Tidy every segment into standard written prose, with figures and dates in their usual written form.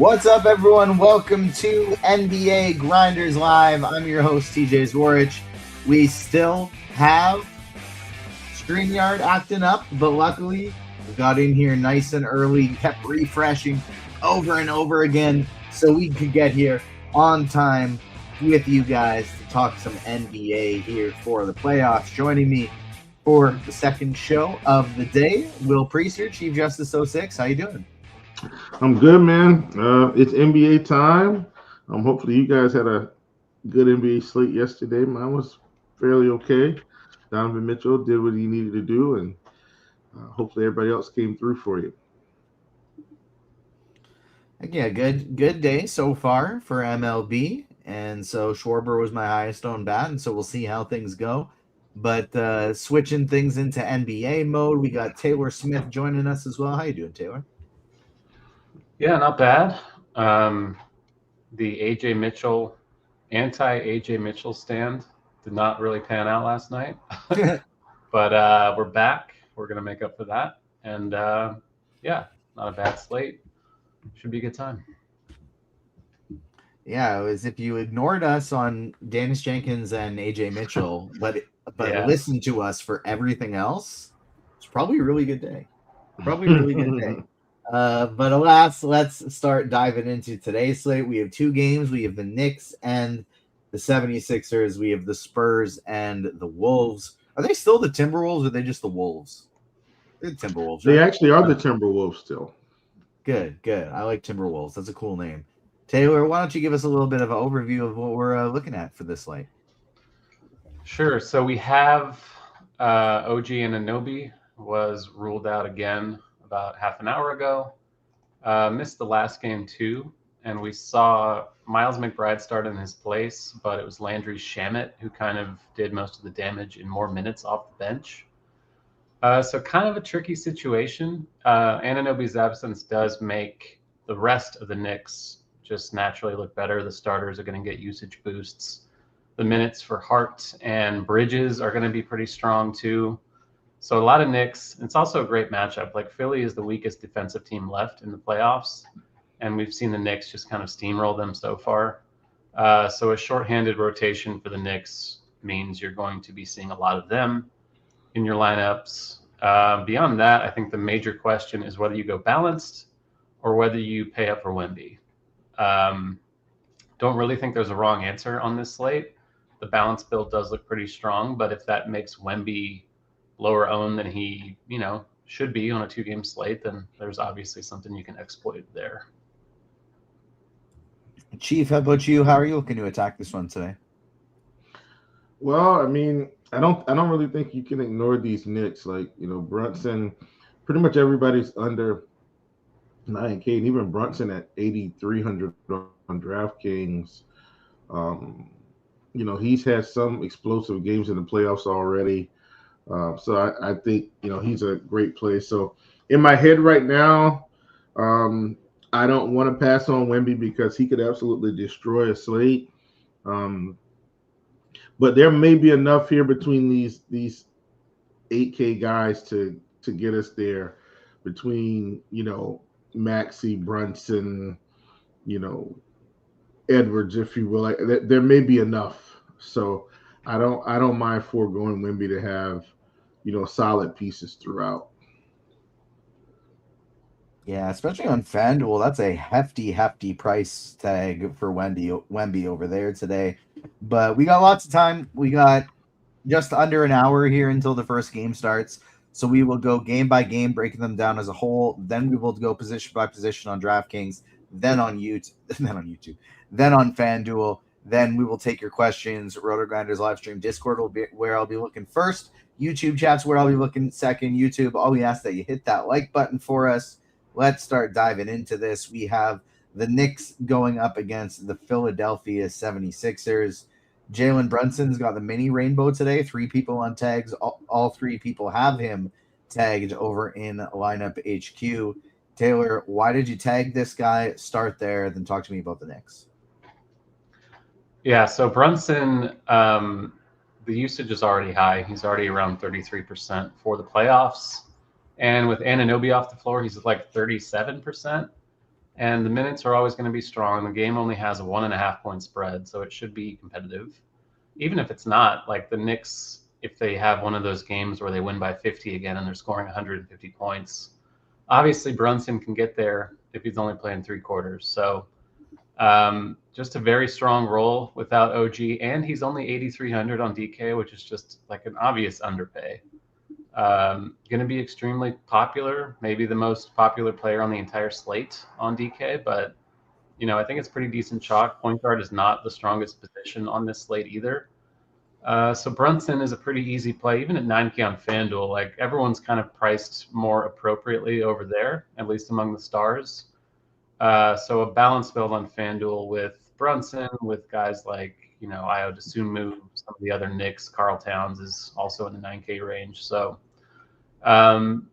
What's up, everyone? Welcome to NBA Grinders Live. I'm your host, TJ Zworich. We still have StreamYard acting up, but luckily we got in here nice and early, kept refreshing over and over again so we could get here on time with you guys to talk some NBA here for the playoffs. Joining me for the second show of the day, Will Priester, Chief Justice 06. How you doing? I'm good, man. It's NBA time. Hopefully you guys had a good NBA slate yesterday. Mine was fairly okay. Donovan Mitchell did what he needed to do, and hopefully everybody else came through for you. Yeah, good day so far for MLB. And so Schwarber was my highest owned bat, and so we'll see how things go. But switching things into NBA mode, we got Taylor Smith joining us as well. How you doing, Taylor? Yeah, not bad. The anti-AJ Mitchell stand did not really pan out last night. But we're back. We're going to make up for that. And yeah, not a bad slate. Should be a good time. Yeah, it was if you ignored us on Dennis Jenkins and AJ Mitchell, but Yeah. listened to us for everything else, it's probably a really good day. Probably a really good day. But alas, let's start diving into today's slate. We have two games. We have the Knicks and the 76ers. We have the Spurs and the Wolves. Are they still the Timberwolves or are they just the Wolves? They're the Timberwolves, right? They actually are the Timberwolves still. Good. I like Timberwolves. That's a cool name. Taylor, why don't you give us a little bit of an overview of what we're looking at for this slate? Sure. So we have OG Anunoby was ruled out again about half an hour ago. Missed the last game too, and we saw Miles McBride start in his place, but it was Landry Shamet who kind of did most of the damage in more minutes off the bench. So kind of a tricky situation. Anunoby's absence does make the rest of the Knicks just naturally look better. The starters are going to get usage boosts. The minutes for Hart and Bridges are going to be pretty strong too. So a lot of Knicks. It's also a great matchup. Like Philly is the weakest defensive team left in the playoffs, and we've seen the Knicks just kind of steamroll them so far. So a shorthanded rotation for the Knicks means you're going to be seeing a lot of them in your lineups. Beyond that, I think the major question is whether you go balanced or whether you pay up for Wemby. Don't really think there's a wrong answer on this slate. The balance build does look pretty strong, but if that makes Wemby lower owned than he, should be on a 2-game slate, then there's obviously something you can exploit there. Chief, how about you? How are you looking to attack this one today? Well, I mean, I don't really think you can ignore these Knicks. Like, Brunson, pretty much everybody's under 9K, and even Brunson at 8,300 on DraftKings. He's had some explosive games in the playoffs already. So I think, he's a great play. So in my head right now, I don't want to pass on Wemby because he could absolutely destroy a slate. But there may be enough here between these 8K guys to get us there between, Maxey, Brunson, Edwards, if you will. There may be enough. So I don't mind foregoing Wemby to have, solid pieces throughout. Yeah, especially on FanDuel, that's a hefty price tag for Wemby over there today. But we got lots of time. We got just under an hour here until the first game starts. So we will go game by game, breaking them down as a whole. Then we will go position by position on DraftKings, then on YouTube, then on FanDuel. Then we will take your questions. RotoGrinders live stream Discord will be where I'll be looking first. YouTube chat's where I'll be looking second. YouTube, all we ask that you hit that like button for us. Let's start diving into this. We have the Knicks going up against the Philadelphia 76ers. Jalen Brunson's got the mini rainbow today. 3 people on tags. All 3 people have him tagged over in lineup HQ. Taylor, why did you tag this guy? Start there, then talk to me about the Knicks. Yeah, so Brunson, the usage is already high. He's already around 33% for the playoffs. And with Anunoby off the floor, he's like 37%. and the minutes are always going to be strong. The game only has a 1.5 point spread, so it should be competitive. Even if it's not, like the Knicks, if they have one of those games where they win by 50 again and they're scoring 150 points, obviously Brunson can get there if he's only playing 3/4. So just a very strong role without OG, and he's only 8,300 on DK, which is just like an obvious underpay. Going to be extremely popular, maybe the most popular player on the entire slate on DK, but I think it's pretty decent chalk. Point guard is not the strongest position on this slate either. So Brunson is a pretty easy play, even at 9K on FanDuel. Like everyone's kind of priced more appropriately over there, at least among the stars. So a balanced build on FanDuel with Brunson, with guys like Io DeSumo, some of the other Knicks, Karl Towns is also in the 9K range. So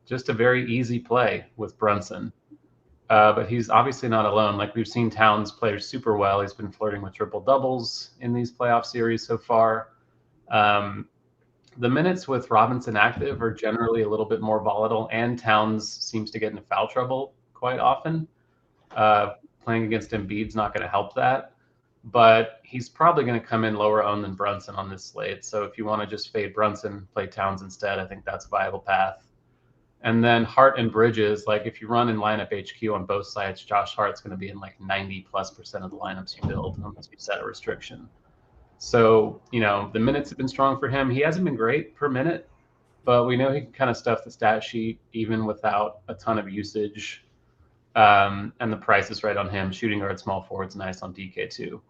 just a very easy play with Brunson. But he's obviously not alone. Like we've seen Towns play super well. He's been flirting with triple doubles in these playoff series so far. The minutes with Robinson active are generally a little bit more volatile, and Towns seems to get into foul trouble quite often. Playing against Embiid's not going to help that, but he's probably going to come in lower owned than Brunson on this slate. So if you want to just fade Brunson, play Towns instead, I think that's a viable path. And then Hart and Bridges, like if you run in lineup HQ on both sides, Josh Hart's going to be in like 90+% of the lineups you build unless you set a restriction. So, the minutes have been strong for him. He hasn't been great per minute, but we know he can kind of stuff the stat sheet even without a ton of usage. And the price is right on him. Shooting guard, small forward's nice on DK too.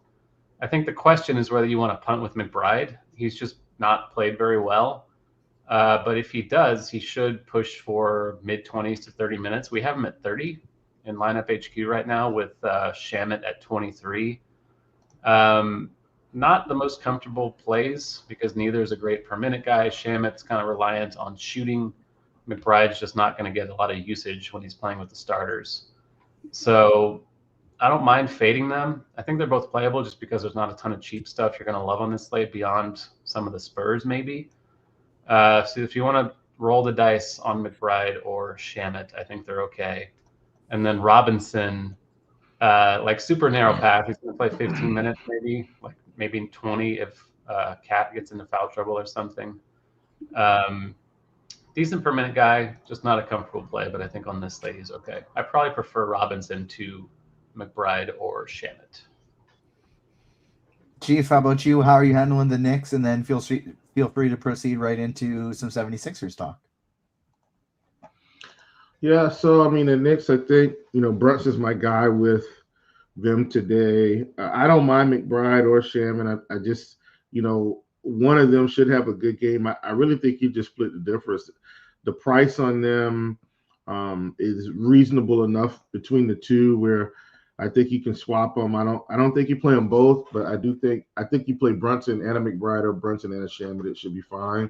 I think the question is whether you want to punt with McBride. He's just not played very well. But if he does, he should push for mid-20s to 30 minutes. We have him at 30 in lineup HQ right now with Shamet at 23. Not the most comfortable plays because neither is a great per minute guy. Shamet's kind of reliant on shooting. McBride's just not going to get a lot of usage when he's playing with the starters. So I don't mind fading them. I think they're both playable just because there's not a ton of cheap stuff you're going to love on this slate beyond some of the Spurs maybe. So if you want to roll the dice on McBride or Shamet, I think they're okay. And then Robinson, like super narrow path. He's going to play 15 minutes maybe 20 if Cat gets into foul trouble or something. Decent per minute guy, just not a comfortable play, but I think on this slate he's okay. I probably prefer Robinson to McBride or Shamet. Chief, how about you? How are you handling the Knicks? And then feel free to proceed right into some 76ers talk. Yeah, so I mean the Knicks, I think Brunson's my guy with them today. I don't mind McBride or Shaman. I just one of them should have a good game. I really think you just split the difference. The price on them is reasonable enough between the two where I think you can swap them. I don't think you play them both, but I think you play Brunson and a McBride or Brunson and a Shaman. It should be fine.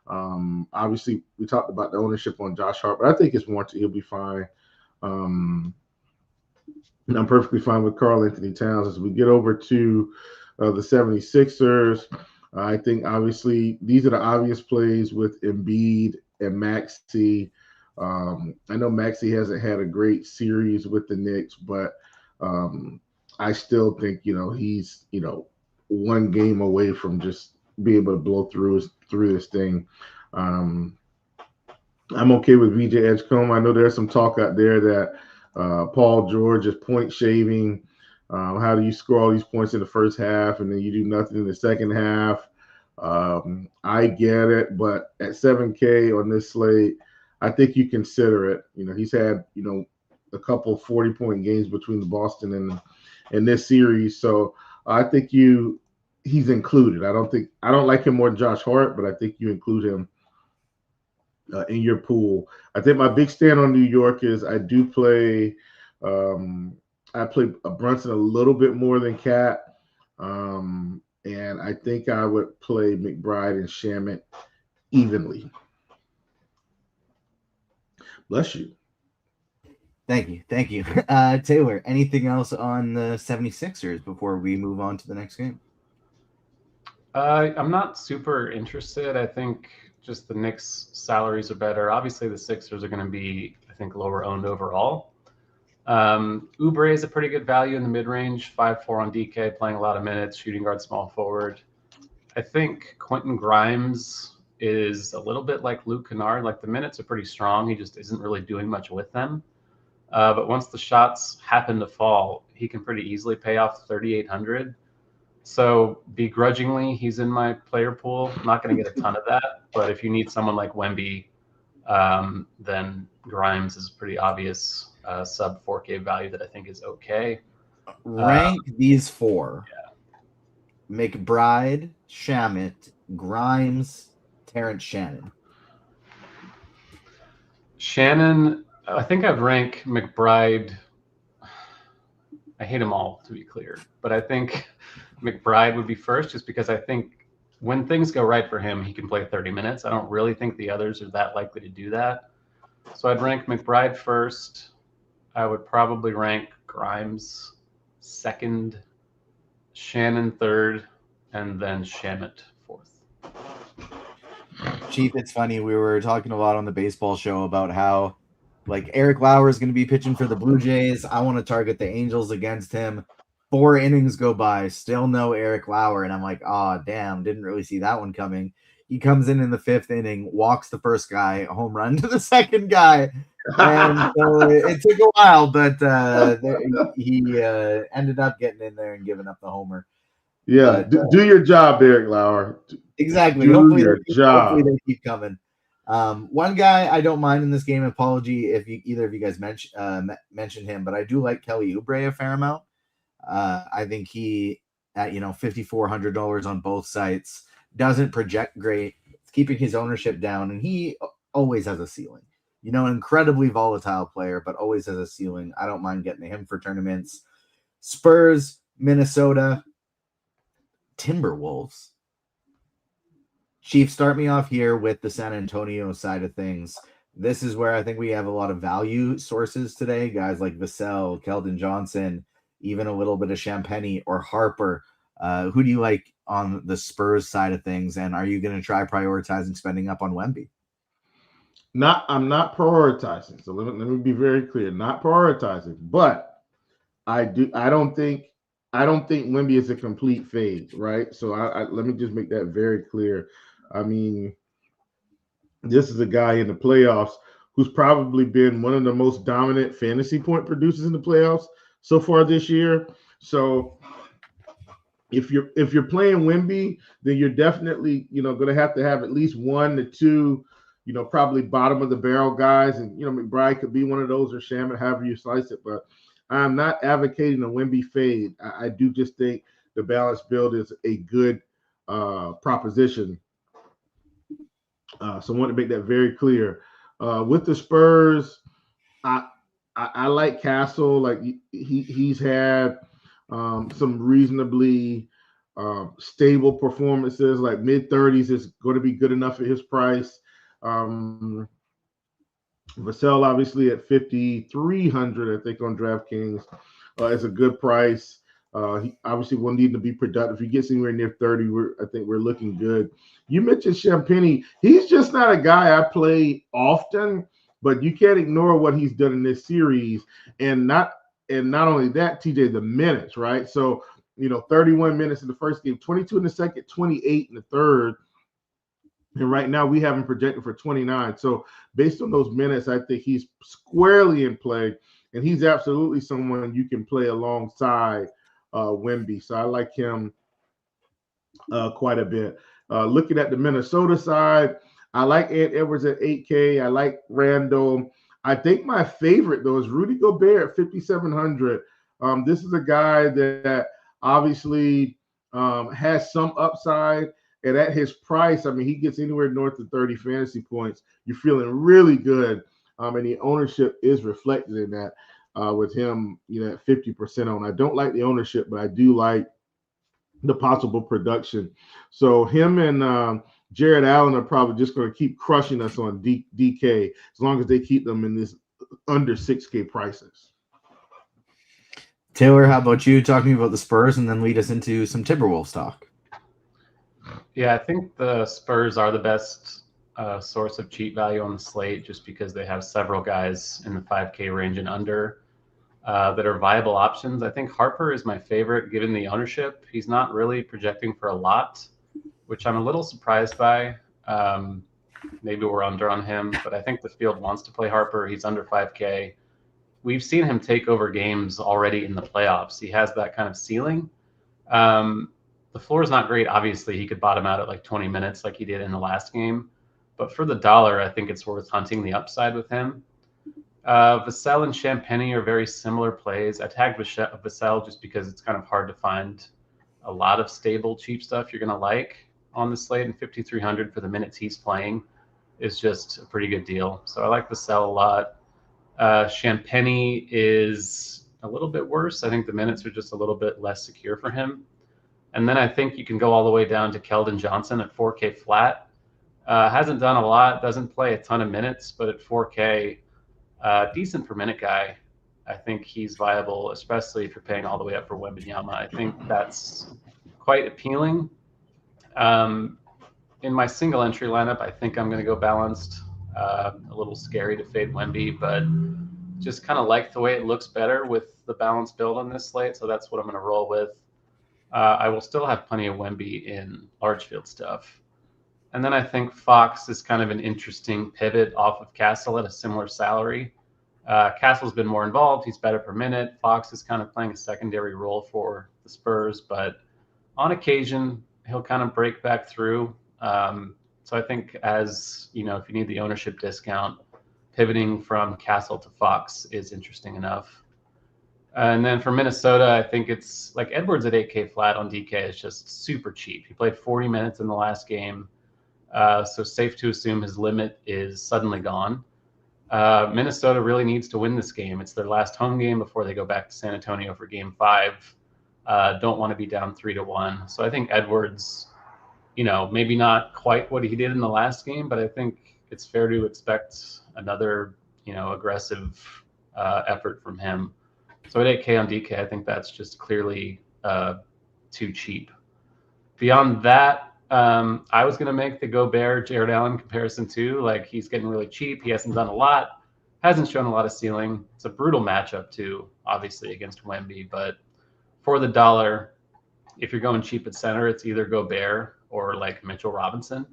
Obviously, we talked about the ownership on Josh Hart, but I think it's warranted. He'll be fine. I'm perfectly fine with Karl Anthony Towns. As we get over to the 76ers, I think obviously these are the obvious plays with Embiid and Maxey. I know Maxey hasn't had a great series with the Knicks, but I still think he's one game away from just being able to blow through this thing. I'm okay with VJ Edgecombe. I know there's some talk out there that Paul George is point shaving. How do you score all these points in the first half and then you do nothing in the second half? I get it, but at 7K on this slate, I think you consider it. He's had a couple 40-point games between the Boston and this series, so I think he's included. I don't like him more than Josh Hart, but I think you include him in your pool. I think my big stand on New York is I do play. I play Brunson a little bit more than Cat, and I think I would play McBride and Shamet evenly. Bless you. Thank you. Taylor, anything else on the 76ers before we move on to the next game? I'm not super interested. I think just the Knicks' salaries are better. Obviously, the Sixers are going to be, I think, lower owned overall. Oubre is a pretty good value in the mid-range, 5'4" on DK, playing a lot of minutes, shooting guard, small forward. I think Quentin Grimes is a little bit like Luke Kennard. Like, the minutes are pretty strong. He just isn't really doing much with them. But once the shots happen to fall, he can pretty easily pay off 3,800. So begrudgingly, he's in my player pool. I'm not going to get a ton of that, but if you need someone like Wemby, then Grimes is a pretty obvious sub 4K value that I think is okay. Rank these four. McBride, Shamet, Grimes, Terrence Shannon. Shannon, I think I'd rank McBride. I hate them all, to be clear, but I think McBride would be first, just because I think when things go right for him, he can play 30 minutes. I don't really think the others are that likely to do that. So I'd rank McBride first. I would probably rank Grimes second, Shannon third, and then Shamet fourth. Chief, it's funny. We were talking a lot on the baseball show about how, like, Eric Lauer is going to be pitching for the Blue Jays. I want to target the Angels against him. 4 innings go by, still no Eric Lauer. And I'm like, oh, damn, didn't really see that one coming. He comes in the 5th inning, walks the first guy, a home run to the second guy. And so it took a while, but he ended up getting in there and giving up the homer. Yeah, but, do your job, Eric Lauer. Exactly. Do hopefully your job. Hopefully they keep coming. One guy I don't mind in this game, apology if either of you guys mentioned him, but I do like Kelly Oubre a fair amount. I think he, at $5,400 on both sites, doesn't project great, keeping his ownership down, and he always has a ceiling. Incredibly volatile player, but always has a ceiling. I don't mind getting him for tournaments. Spurs, Minnesota, Timberwolves. Chief, start me off here with the San Antonio side of things. This is where I think we have a lot of value sources today. Guys like Vassell, Keldon Johnson, even a little bit of Champagny or Harper. Who do you like on the Spurs side of things? And are you going to try prioritizing spending up on Wemby? I'm not prioritizing. So let me be very clear. Not prioritizing, but I don't think Wemby is a complete fade, right? So let me just make that very clear. I mean, this is a guy in the playoffs who's probably been one of the most dominant fantasy point producers in the playoffs so far this year. So if you're playing Wemby, then you're definitely going to have at least 1 to 2, probably bottom of the barrel guys, and McBride could be one of those, or Shaman, however you slice it. But I'm not advocating a Wemby fade. I do just think the balanced build is a good proposition. So I want to make that very clear. With the Spurs, I like Castle. Like he's had some reasonably stable performances. Like mid-30s is going to be good enough at his price. Vassell obviously at 5,300, I think, on DraftKings is a good price. He obviously will need to be productive. If he gets anywhere near 30, I think we're looking good. You mentioned Champagny. He's just not a guy I play often, but you can't ignore what he's done in this series. And not only that, TJ, the minutes, right? So, 31 minutes in the first game, 22 in the second, 28 in the third. And right now we have him projected for 29. So based on those minutes, I think he's squarely in play, and he's absolutely someone you can play alongside Wemby. So I like him quite a bit. Looking at the Minnesota side, I like Ant Edwards at 8K. I like Randall. I think my favorite, though, is Rudy Gobert at 5,700. This is a guy that obviously has some upside. And at his price, I mean, he gets anywhere north of 30 fantasy points. You're feeling really good. And the ownership is reflected in that with him, at 50% on. I don't like the ownership, but I do like the possible production. So him and Jared Allen are probably just going to keep crushing us on DK as long as they keep them in this under 6K prices. Taylor, how about you talking about the Spurs and then lead us into some Timberwolves talk? Yeah, I think the Spurs are the best source of cheap value on the slate just because they have several guys in the 5K range and under. that are viable options. I think Harper is my favorite given the ownership. He's not really projecting for a lot, which I'm a little surprised by. Maybe we're under on him, but I think the field wants to play Harper. He's under 5K. We've seen him take over games already in the playoffs. He has that kind of ceiling. The floor is not great. Obviously, he could bottom out at like 20 minutes like he did in the last game. But for the dollar, I think it's worth hunting the upside with him. Vassell and Champagny are very similar plays. I tagged Vassell just because it's kind of hard to find a lot of stable, cheap stuff you're going to like on the slate, and 5,300 for the minutes he's playing is just a pretty good deal. So I like Vassell a lot. Champagny is a little bit worse. I think the minutes are just a little bit less secure for him. And then I think you can go all the way down to Keldon Johnson at 4K flat. Hasn't done a lot, doesn't play a ton of minutes, but at 4K, decent per minute guy. I think he's viable, especially if you're paying all the way up for Wembanyama. I think that's quite appealing. In my single entry lineup, I think I'm going to go balanced. A little scary to fade Wemby, but just kind of like the way it looks better with the balanced build on this slate. So that's what I'm going to roll with. I will still have plenty of Wemby in large field stuff. And then I think Fox is kind of an interesting pivot off of Castle at a similar salary. Castle's been more involved. He's better per minute. Fox is kind of playing a secondary role for the Spurs, but on occasion, he'll kind of break back through. So I think as, you know, if you need the ownership discount, pivoting from Castle to Fox is interesting enough. And then for Minnesota, I think it's like Edwards at 8K flat on DK is just super cheap. He played 40 minutes in the last game. So safe to assume his limit is suddenly gone. Minnesota really needs to win this game. It's their last home game before they go back to San Antonio for game 5. Don't want to be down 3-1. So I think Edwards, you know, maybe not quite what he did in the last game, but I think it's fair to expect another, you know, aggressive effort from him. So at 8K on DK, I think that's just clearly too cheap. Beyond that, I was going to make the Gobert Jared Allen comparison too. Like, he's getting really cheap. He hasn't done a lot, hasn't shown a lot of ceiling. It's a brutal matchup too, obviously, against Wemby. But for the dollar, if you're going cheap at center, it's either Gobert or like Mitchell Robinson.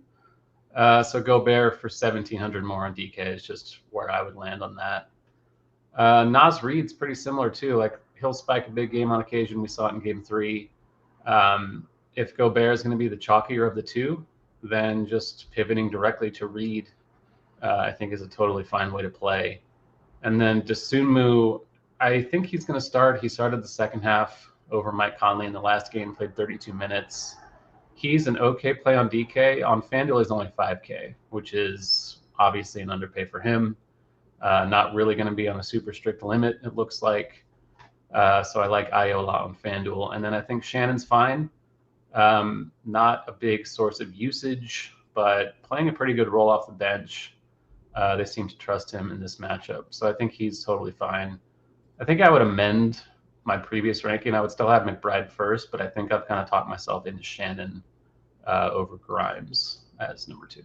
So Gobert for 1,700 more on DK is just where I would land on that. Naz Reid's pretty similar too. Like, he'll spike a big game on occasion. We saw it in game 3. If Gobert is going to be the chalkier of the two, then just pivoting directly to Reid, I think, is a totally fine way to play. And then Dosunmu, I think he's going to start. He started the second half over Mike Conley in the last game, played 32 minutes. He's an okay play on DK. On FanDuel, he's only 5K, which is obviously an underpay for him. Not really going to be on a super strict limit, it looks like. So I like Iola on FanDuel. And then I think Shannon's fine. Not a big source of usage, but playing a pretty good role off the bench. They seem to trust him in this matchup. So I think he's totally fine. I think I would amend my previous ranking. I would still have McBride first, but I think I've kind of talked myself into Shannon over Grimes as number 2.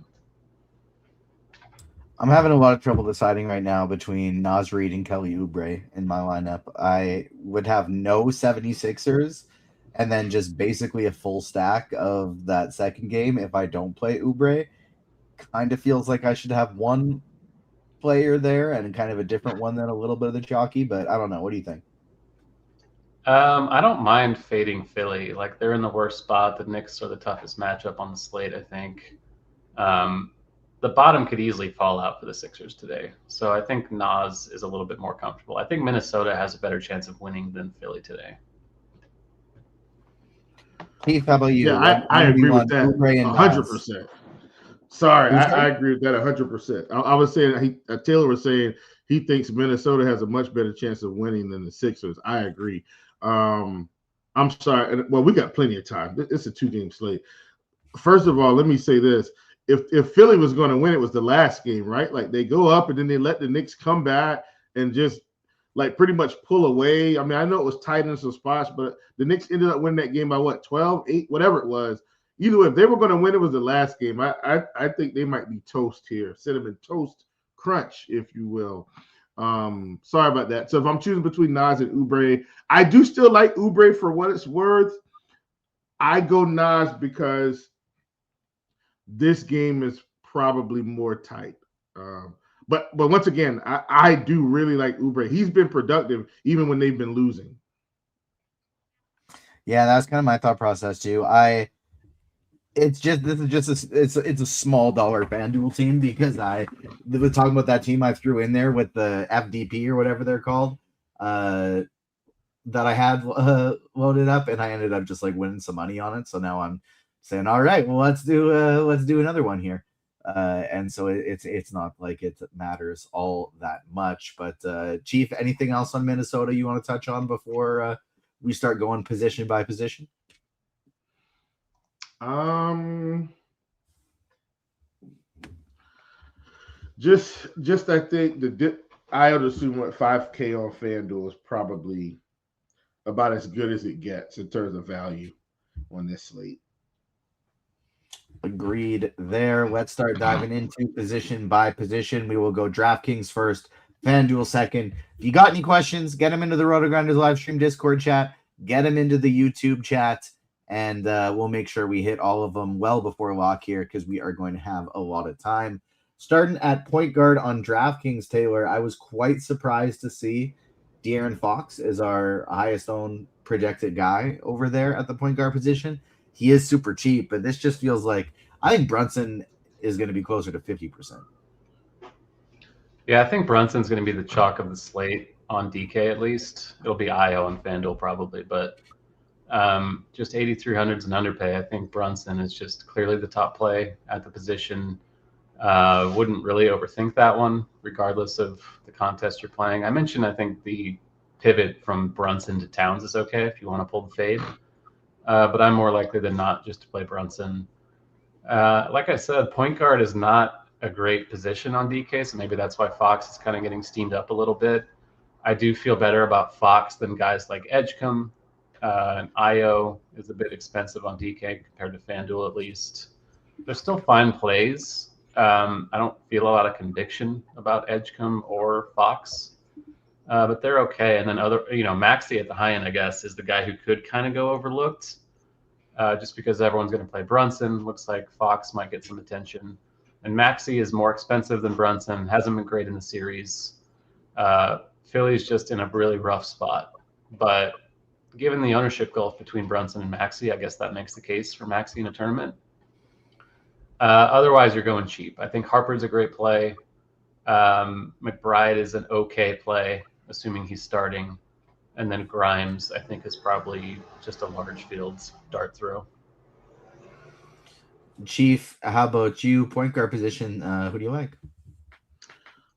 I'm having a lot of trouble deciding right now between Naz Reid and Kelly Oubre in my lineup. I would have no 76ers and then just basically a full stack of that second game if I don't play Oubre. Kind of feels like I should have one player there and kind of a different one than a little bit of the chalky, but I don't know. What do you think? I don't mind fading Philly. Like, they're in the worst spot. The Knicks are the toughest matchup on the slate, I think. The bottom could easily fall out for the Sixers today. So I think Naz is a little bit more comfortable. I think Minnesota has a better chance of winning than Philly today. Keith, how about you? Yeah, I agree with that 100%. Sorry, I agree with that 100%. I was saying, Taylor was saying he thinks Minnesota has a much better chance of winning than the Sixers. I agree. I'm sorry. Well, we got plenty of time. It's a 2-game slate. First of all, let me say this. If Philly was going to win, it was the last game, right? Like, they go up and then they let the Knicks come back and just like pretty much pull away. I mean, I know it was tight in some spots, but the Knicks ended up winning that game by what, 12, 8, whatever it was. Either way, if they were going to win, it was the last game. I think they might be toast here, cinnamon toast crunch, if you will. Sorry about that. So if I'm choosing between Nas and Oubre, I do still like Oubre for what it's worth. I go Nas because this game is probably more tight. But once again, I do really like Oubre. He's been productive even when they've been losing. Yeah, that's kind of my thought process too. It's a small dollar FanDuel team because I was talking about that team I threw in there with the FDP or whatever they're called, that I had loaded up, and I ended up just like winning some money on it. So now I'm saying, all right, well let's do another one here. And so it's not like it matters all that much. But Chief, anything else on Minnesota you want to touch on before we start going position by position? Just I think the dip. I would assume what 5K on FanDuel is probably about as good as it gets in terms of value on this slate. Agreed there. Let's start diving into position by position. We will go DraftKings first, FanDuel second. If you got any questions, get them into the RotoGrinders live stream Discord chat, get them into the YouTube chat, and we'll make sure we hit all of them well before lock here because we are going to have a lot of time. Starting at point guard on DraftKings, Taylor, I was quite surprised to see De'Aaron Fox is our highest owned projected guy over there at the point guard position. He is super cheap, but this just feels like I think Brunson is going to be closer to 50%. Yeah, I think Brunson's going to be the chalk of the slate on DK at least. It'll be IO and FanDuel probably, but just 8,300s and underpay. I think Brunson is just clearly the top play at the position. Wouldn't really overthink that one, regardless of the contest you're playing. I mentioned I think the pivot from Brunson to Towns is okay if you want to pull the fade. But I'm more likely than not just to play Brunson. Like I said, point guard is not a great position on DK, so maybe that's why Fox is kind of getting steamed up a little bit. I do feel better about Fox than guys like Edgecombe. And IO is a bit expensive on DK compared to FanDuel at least. They're still fine plays. I don't feel a lot of conviction about Edgecombe or Fox. But they're okay. And then Maxey at the high end, I guess, is the guy who could kind of go overlooked just because everyone's going to play Brunson. Looks like Fox might get some attention. And Maxey is more expensive than Brunson, hasn't been great in the series. Philly's just in a really rough spot. But given the ownership gulf between Brunson and Maxey, I guess that makes the case for Maxey in a tournament. Otherwise, you're going cheap. I think Harper's a great play. McBride is an okay play, assuming he's starting. And then Grimes, I think, is probably just a large field dart throw. Chief, how about you? Point guard position, who do you like?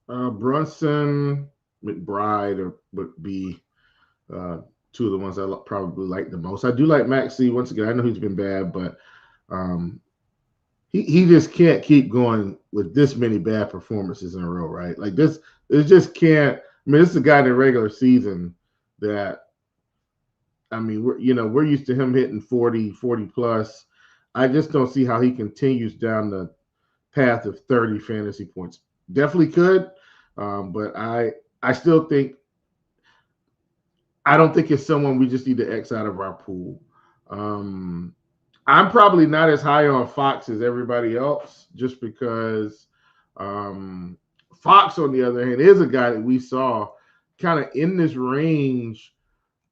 Brunson, McBride would be two of the ones I probably like the most. I do like Maxey. Once again, I know he's been bad, but he just can't keep going with this many bad performances in a row, right? Like this, it just can't. I mean, this is a guy in the regular season that, I mean, we're used to him hitting 40 plus. I just don't see how he continues down the path of 30 fantasy points. Definitely could, but I still think I don't think it's someone we just need to X out of our pool. I'm probably not as high on Fox as everybody else, just because Fox, on the other hand, is a guy that we saw kind of in this range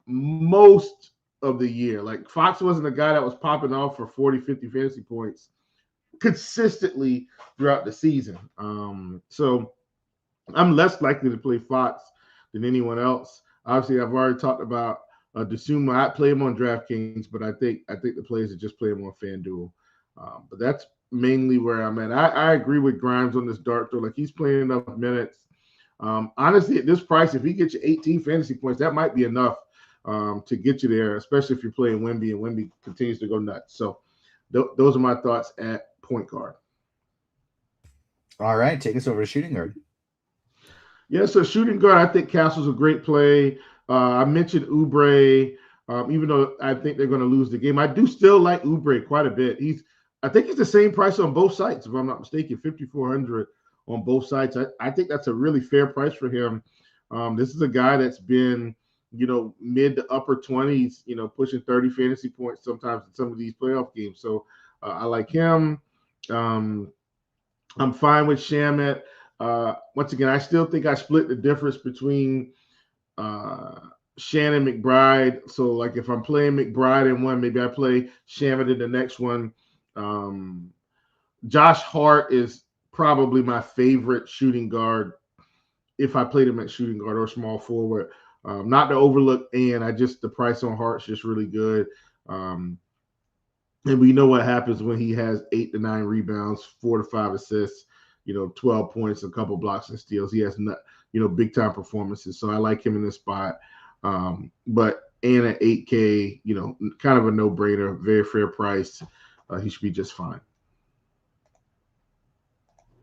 most of the year. Like Fox wasn't a guy that was popping off for 40, 50 fantasy points consistently throughout the season. So I'm less likely to play Fox than anyone else. Obviously, I've already talked about DeSuma. I play him on DraftKings, but I think the players that just play him on FanDuel. But that's mainly where I'm at. I agree with Grimes on this dart throw. Like he's playing enough minutes. Honestly, at this price, if he gets you 18 fantasy points, that might be enough to get you there, especially if you're playing Wemby and Wemby continues to go nuts. So those are my thoughts at point guard. All right, take us over to shooting guard. Yeah, so shooting guard, I think Castle's a great play. I mentioned Oubre, even though I think they're going to lose the game. I do still like Oubre quite a bit. I think he's the same price on both sites, if I'm not mistaken, 5,400 on both sites. I think that's a really fair price for him. This is a guy that's been, mid to upper 20s, pushing 30 fantasy points sometimes in some of these playoff games. So I like him. I'm fine with Shamet. Once again, I still think I split the difference between Shannon McBride. So, like, if I'm playing McBride in one, maybe I play Shamet in the next one. Josh Hart is probably my favorite shooting guard if I played him at shooting guard or small forward. Not to overlook the price on Hart's just really good. And we know what happens when he has 8 to 9 rebounds, 4 to 5 assists, 12 points, a couple blocks and steals. He has big time performances. So I like him in this spot. But at 8K, kind of a no brainer, very fair price. He should be just fine.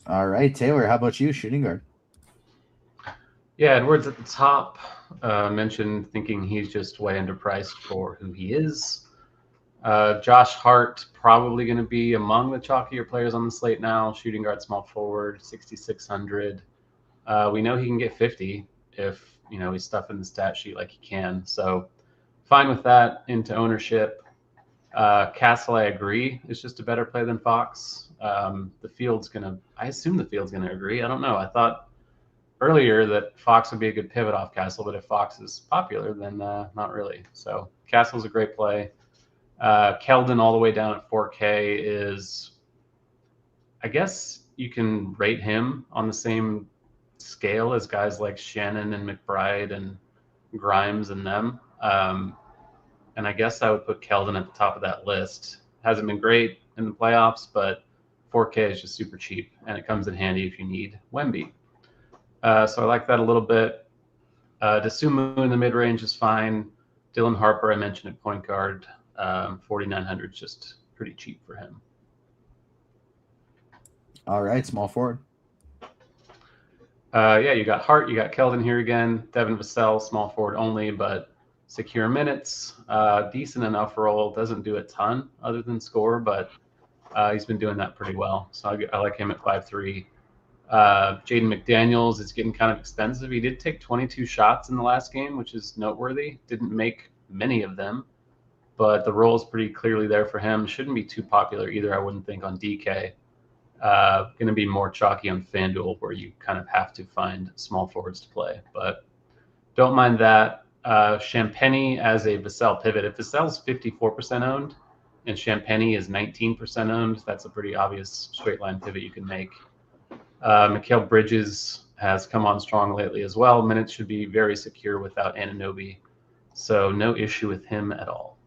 All right, Taylor, how about you, shooting guard? Yeah, Edwards at the top. Mentioned thinking he's just way underpriced for who he is. Josh Hart probably going to be among the chalkier players on the slate now. Shooting guard, small forward, 6,600. We know he can get 50 if he's stuffing the stat sheet like he can. So fine with that. Into ownership. Castle, I agree, is just a better play than Fox. I assume the field's gonna agree. I don't know. I thought earlier that Fox would be a good pivot off Castle, but if Fox is popular, then not really. So Castle's a great play. Keldon all the way down at 4K is, I guess you can rate him on the same scale as guys like Shannon and McBride and Grimes and them. And I guess I would put Keldon at the top of that list. Hasn't been great in the playoffs, but 4K is just super cheap, and it comes in handy if you need Wemby. So I like that a little bit. Desumu in the mid-range is fine. Dylan Harper, I mentioned at point guard. 4,900 is just pretty cheap for him. All right, small forward. You got Hart, you got Keldon here again. Devin Vassell, small forward only, but secure minutes. Decent enough role. Doesn't do a ton other than score, but he's been doing that pretty well. So I like him at 5.3. Jaden McDaniels is getting kind of expensive. He did take 22 shots in the last game, which is noteworthy. Didn't make many of them, but the role is pretty clearly there for him. Shouldn't be too popular either, I wouldn't think, on DK. Going to be more chalky on FanDuel, where you kind of have to find small forwards to play, but don't mind that. Champagny as a Vassell pivot. If Vassell's 54% owned and Champagny is 19% owned, that's a pretty obvious straight line pivot you can make. Mikal Bridges has come on strong lately as well. Minutes should be very secure without Anunoby, so no issue with him at all.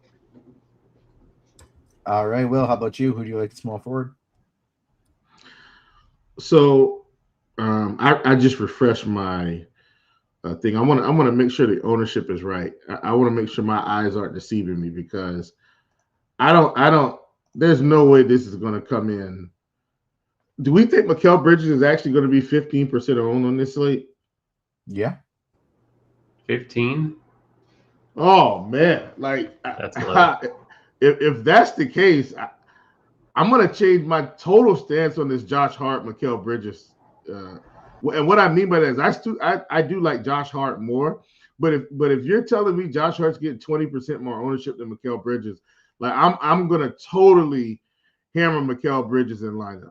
All right, Will, how about you? Who do you like at small forward? So I just refreshed my thing. I want to make sure the ownership is right. I want to make sure my eyes aren't deceiving me, because I don't. There's no way this is going to come in. Do we think Mikal Bridges is actually going to be 15% owned on this slate? Yeah. 15? Oh man, like That's low. If that's the case, I'm going to change my total stance on this Josh Hart, Mikal Bridges. And what I mean by that is I do like Josh Hart more, but if you're telling me Josh Hart's getting 20% more ownership than Mikal Bridges, like I'm going to totally hammer Mikal Bridges in lineups.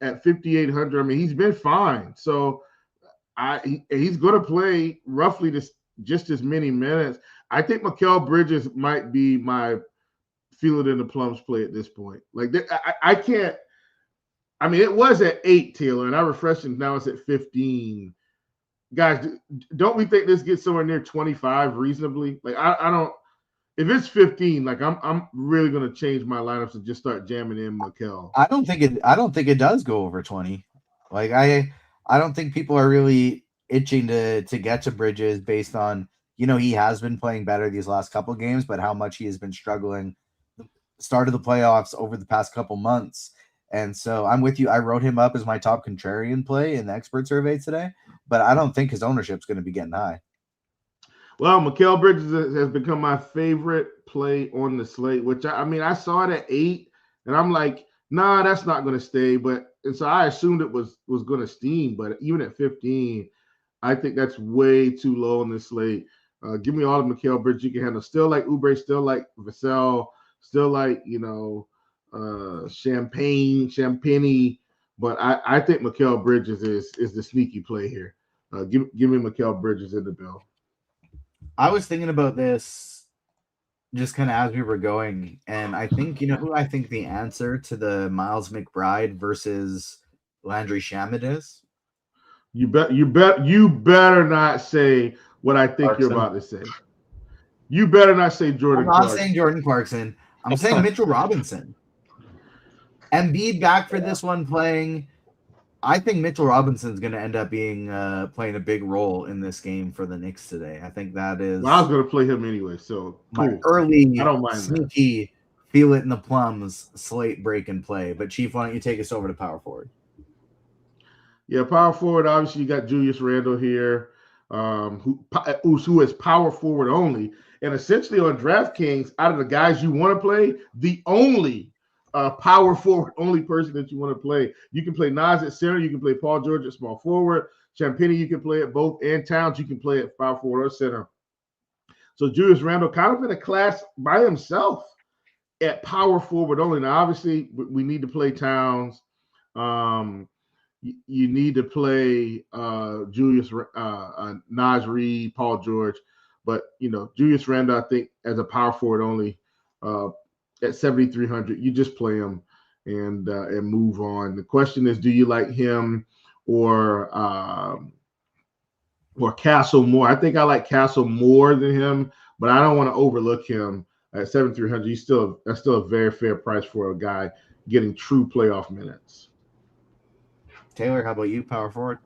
At 5,800, I mean, he's been fine. So he's going to play roughly just as many minutes. I think Mikal Bridges might be my feel it in the plums play at this point. Like I can't. I mean, it was at 8, Taylor, and I refreshed it. Now it's at 15. Guys, don't we think this gets somewhere near 25 reasonably? Like I don't. If it's 15, like I'm really gonna change my lineups and just start jamming in Mikal. I don't think it does go over 20. Like I don't think people are really itching to get to Bridges based on, he has been playing better these last couple of games, but how much he has been struggling the start of the playoffs over the past couple months. And so I'm with you. I wrote him up as my top contrarian play in the expert survey today, but I don't think his ownership's going to be getting high. Well, Mikal Bridges has become my favorite play on the slate, which I saw it at 8, and I'm like, nah, that's not going to stay. And so I assumed it was going to steam, but even at 15, I think that's way too low on this slate. Give me all of Mikal Bridges you can handle. Still like Oubre, still like Vassell, still like, Champagne, but I think Mikal Bridges is the sneaky play here. Give me Mikal Bridges in the bill. I was thinking about this just kind of as we were going, and I think who I think the answer to the Miles McBride versus Landry Shamet is. You better not say what I think you're about to say. You better not say Jordan I'm not saying Jordan Clarkson. I'm saying Mitchell Robinson. Embiid back for this one playing. I think Mitchell Robinson's going to end up being playing a big role in this game for the Knicks today. I think that is. Well, I was going to play him anyway, so my cool. early I don't mind sneaky feel it in the plums slate break and play. But Chief, why don't you take us over to power forward? Yeah, power forward. Obviously, you got Julius Randle here, who is power forward only, and essentially on DraftKings, out of the guys you want to play, the only power forward only person that you want to play. You can play Nas at center. You can play Paul George at small forward. Champagnie, you can play at both, and Towns, you can play at power forward or center. So Julius Randle kind of in a class by himself at power forward only. Now, obviously, we need to play Towns. You need to play Julius, Nas Reed, Paul George, but Julius Randle, I think as a power forward only at 7,300, you just play him and move on. The question is, do you like him or Castle more? I think I like Castle more than him, but I don't want to overlook him at 7,300. That's still a very fair price for a guy getting true playoff minutes. Taylor, how about you, power forward?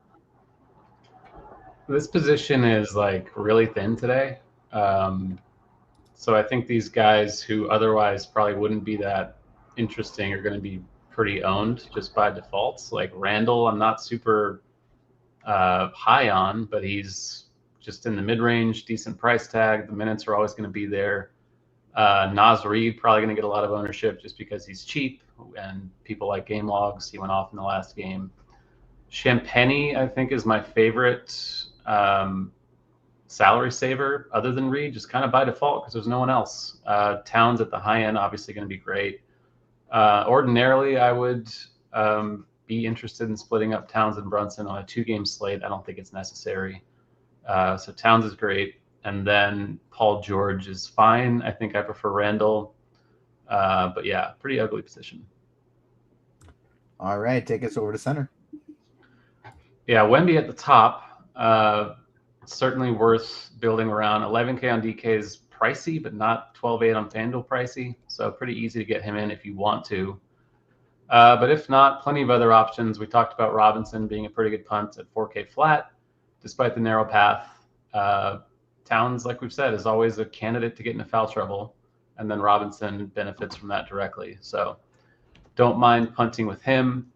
This position is like really thin today. So I think these guys who otherwise probably wouldn't be that interesting are going to be pretty owned just by default. Like Randall, I'm not super high on, but he's just in the mid-range, decent price tag. The minutes are always going to be there. Nas Reed probably going to get a lot of ownership just because he's cheap and people like game logs. He went off in the last game. Champagnie, I think, is my favorite salary saver other than Reed, just kind of by default because there's no one else. Towns at the high end, obviously going to be great. Ordinarily, I would be interested in splitting up Towns and Brunson on a 2-game slate. I don't think it's necessary. So Towns is great. And then Paul George is fine. I think I prefer Randall. But yeah, pretty ugly position. All right, take us over to center. Yeah, Wemby at the top, certainly worth building around. 11K on DK is pricey, but not 12.8 on FanDuel pricey. So pretty easy to get him in if you want to. But if not, plenty of other options. We talked about Robinson being a pretty good punt at 4K flat, despite the narrow path. Towns, like we've said, is always a candidate to get into foul trouble. And then Robinson benefits from that directly. So don't mind punting with him.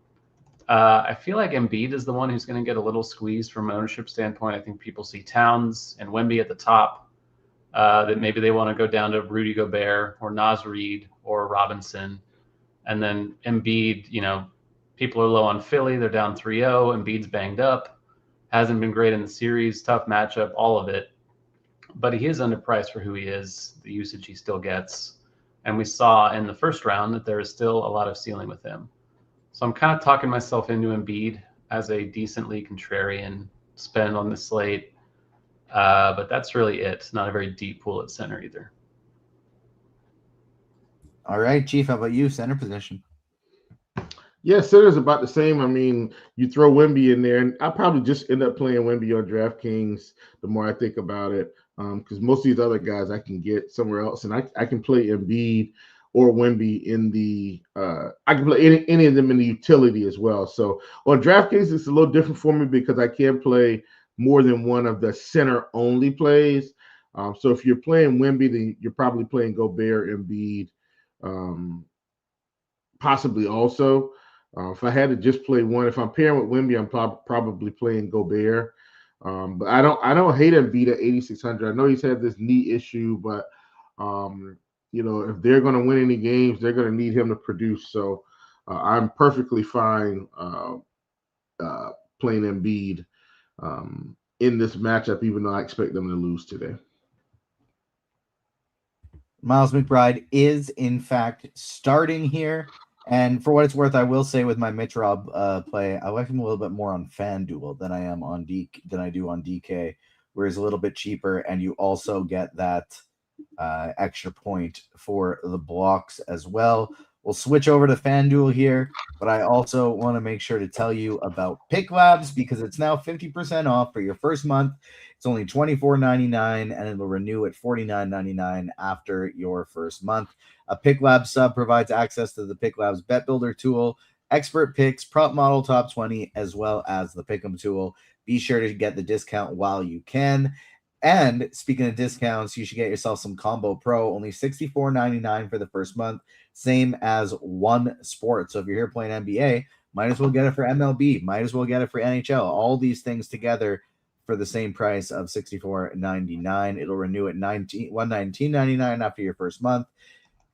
I feel like Embiid is the one who's going to get a little squeezed from an ownership standpoint. I think people see Towns and Wemby at the top, that maybe they want to go down to Rudy Gobert or Nas Reed or Robinson. And then Embiid, people are low on Philly. They're down 3-0. Embiid's banged up. Hasn't been great in the series. Tough matchup, all of it. But he is underpriced for who he is, the usage he still gets. And we saw in the first round that there is still a lot of ceiling with him. So I'm kind of talking myself into Embiid as a decently contrarian spend on the slate. But that's really it. It's not a very deep pool at center either. All right, Chief, how about you, center position? Yeah, center's about the same. I mean, you throw Wemby in there, and I probably just end up playing Wemby on DraftKings the more I think about it, because most of these other guys I can get somewhere else, and I can play Embiid or Wemby in the I can play any of them in the utility as well. So on DraftKings, it's a little different for me because I can play more than one of the center-only plays. So if you're playing Wemby, then you're probably playing Gobert, Embiid, possibly also. If I had to just play one, if I'm pairing with Wemby, I'm probably playing Gobert. But I don't hate Embiid at 8,600. I know he's had this knee issue, but if they're going to win any games, they're going to need him to produce. So I'm perfectly fine playing Embiid in this matchup, even though I expect them to lose today. Miles McBride is, in fact, starting here. And for what it's worth, I will say with my Mitch Rob play, I like him a little bit more on FanDuel than I do on DK, where he's a little bit cheaper, and you also get that extra point for the blocks as well. We'll switch over to FanDuel here, but I also want to make sure to tell you about PickLabs because it's now 50% off for your first month. It's only $24.99 and it'll renew at $49.99 after your first month. A PickLabs sub provides access to the PickLabs Bet Builder tool, expert picks, prop model top 20, as well as the Pick'em tool. Be sure to get the discount while you can. And speaking of discounts, you should get yourself some Combo Pro, only $64.99 for the first month, same as One Sport. So if you're here playing NBA, might as well get it for MLB, might as well get it for NHL. All these things together for the same price of $64.99. It'll renew at $119.99 after your first month.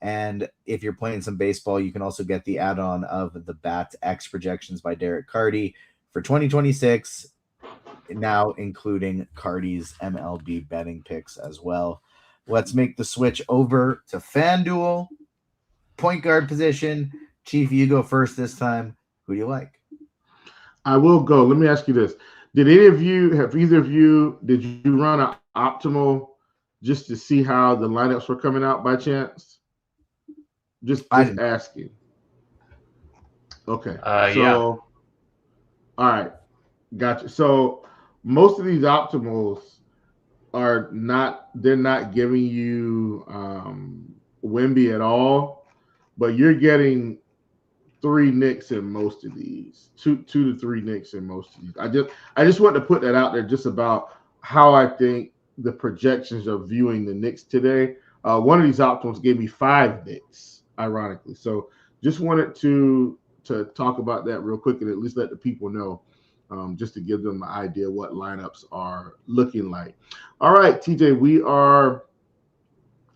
And if you're playing some baseball, you can also get the add-on of the Bat X projections by Derek Carty for 2026. Now including Cardi's MLB betting picks as well. Let's make the switch over to FanDuel. Point guard position. Chief, you go first this time. Who do you like? I will go. Let me ask you this. Did either of you run an optimal just to see how the lineups were coming out by chance? Just asking. Okay. Yeah. All right. Gotcha. So most of these optimals they're not giving you Wemby at all, but you're getting 3 Knicks in most of these, 2 to 3 Knicks in most of these. I just want to put that out there just about how I think the projections are viewing the Knicks today. One of these optimals gave me 5 Knicks, ironically. So just wanted to talk about that real quick and at least let the people know. Just to give them an idea what lineups are looking like. All right, TJ, we are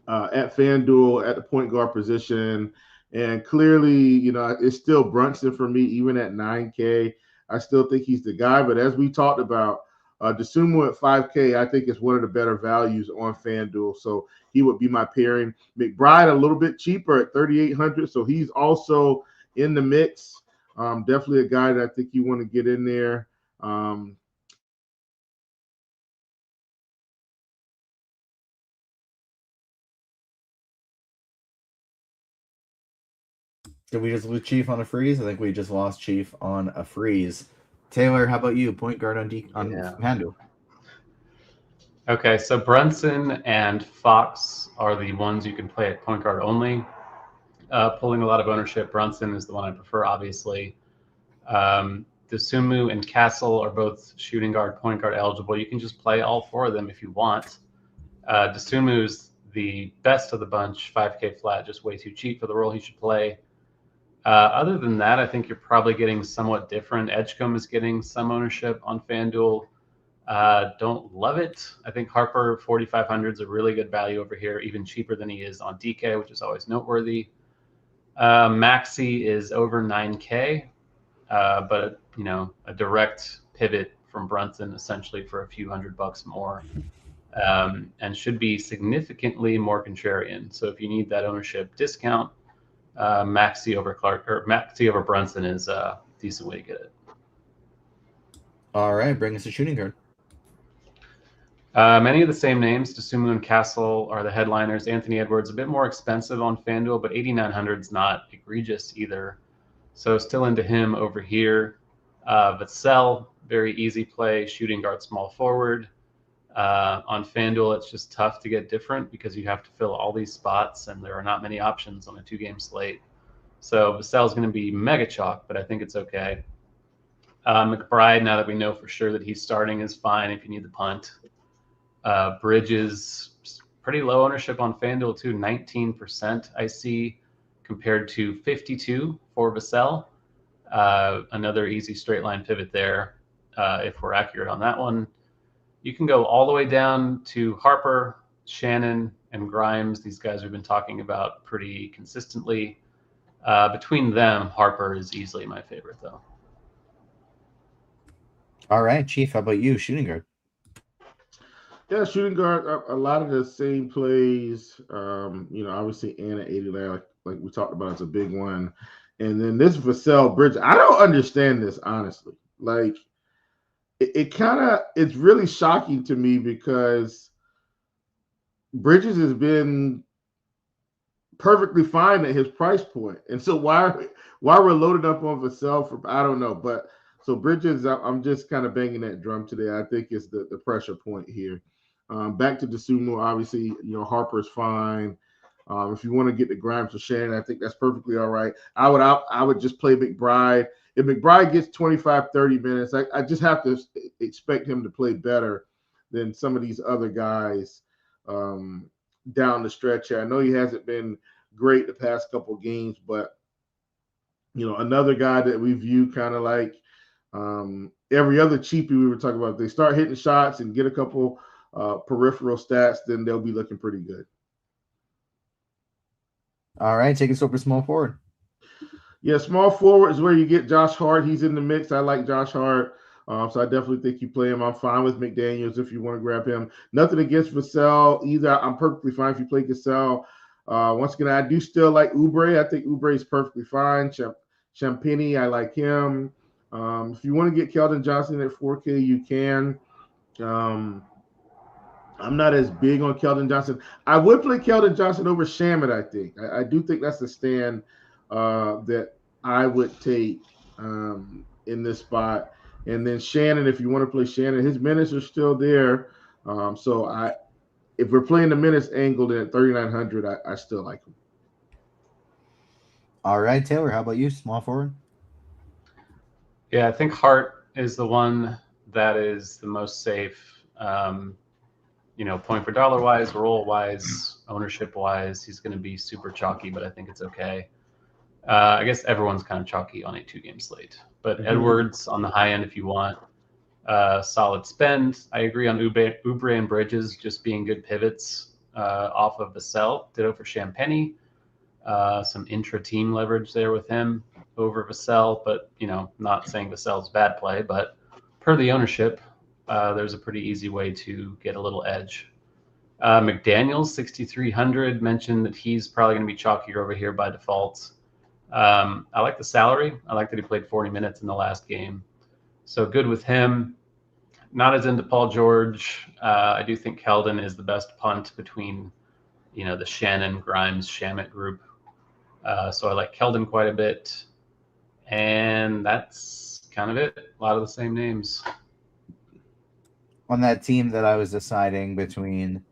at FanDuel at the point guard position. And clearly, it's still Brunson for me, even at 9K. I still think he's the guy. But as we talked about, DeSumo at 5K, I think is one of the better values on FanDuel. So he would be my pairing. McBride, a little bit cheaper at 3,800. So he's also in the mix. Definitely a guy that I think you want to get in there. Did we just lose Chief on a freeze? I think we just lost Chief on a freeze. Taylor, how about you? Point guard on FanDuel. Okay, so Brunson and Fox are the ones you can play at point guard only. Pulling a lot of ownership. Brunson is the one I prefer, obviously. DeSumo and Castle are both shooting guard, point guard eligible. You can just play all 4 of them if you want. DeSumo is the best of the bunch, 5K flat, just way too cheap for the role he should play. Other than that, I think you're probably getting somewhat different. Edgecombe is getting some ownership on FanDuel. Don't love it. I think Harper 4,500 is a really good value over here, even cheaper than he is on DK, which is always noteworthy. Maxey is over 9K, but a direct pivot from Brunson essentially for a few $100 more, and should be significantly more contrarian. So if you need that ownership discount, Maxey over Brunson is a decent way to get it. All right, bring us a shooting guard. Many of the same names, DeSumo and Castle, are the headliners. Anthony Edwards, a bit more expensive on FanDuel, but 8,900 is not egregious either. So still into him over here. Vassell, very easy play, shooting guard, small forward. On FanDuel, it's just tough to get different because you have to fill all these spots, and there are not many options on a 2-game slate. So Vassell is going to be mega chalk, but I think it's okay. McBride, now that we know for sure that he's starting, is fine if you need the punt. Bridges, pretty low ownership on FanDuel too, 19% I see compared to 52 for Vassell. Another easy straight line pivot there if we're accurate on that one. You can go all the way down to Harper, Shannon, and Grimes. These guys we've been talking about pretty consistently. Between them, Harper is easily my favorite, though. All right, Chief, how about you? Shooting guard. Yeah, shooting guard, a lot of the same plays. Obviously, Anna 89, like we talked about, is a big one. And then this Vassell Bridge, I don't understand this, honestly. Like, it's really shocking to me because Bridges has been perfectly fine at his price point. And so why we're loaded up on Vassell for, I don't know. But so Bridges, I'm just kind of banging that drum today. I think is the pressure point here. Back to DeSumo, obviously, Harper's fine. If you want to get the Grimes or Shannon, I think that's perfectly all right. I would just play McBride. If McBride gets 25, 30 minutes, I just have to expect him to play better than some of these other guys down the stretch here. I know he hasn't been great the past couple games, but another guy that we view kind of like every other cheapie we were talking about. If they start hitting shots and get a couple peripheral stats, then they'll be looking pretty good. All right, take us over small forward. Yeah, small forward is where you get Josh Hart. He's in the mix. I like Josh Hart. So I definitely think you play him. I'm fine with McDaniels if you want to grab him. Nothing against Vassell either. I'm perfectly fine if you play Vassell. Once again, I do still like Oubre. I think Oubre is perfectly fine. Champagny, I like him. If you want to get Keldon Johnson at 4K, you can. I'm not as big on Keldon Johnson. I would play Keldon Johnson over Shaman, I think. I do think that's the stand that I would take in this spot. And then Shannon, if you want to play Shannon, his minutes are still there. If we're playing the minutes angled at 3,900, I still like him. All right, Taylor, how about you, small forward? Yeah, I think Hart is the one that is the most safe. Point per dollar wise, roll wise, ownership wise, he's going to be super chalky, but I think it's okay. I guess everyone's kind of chalky on a 2-game slate, but Edwards on the high end if you want. Solid spend. I agree on Oubre and Bridges just being good pivots off of Vassell. Ditto for Champagny. Some intra-team leverage there with him over Vassell, but not saying Vassell's bad play, but per the ownership, there's a pretty easy way to get a little edge. McDaniels, 6,300, mentioned that he's probably going to be chalkier over here by default. I like the salary. I like that he played 40 minutes in the last game. So good with him. Not as into Paul George. I do think Keldon is the best punt between, the Shannon, Grimes, Shamet group. So I like Keldon quite a bit. And that's kind of it. A lot of the same names. On that team that I was deciding between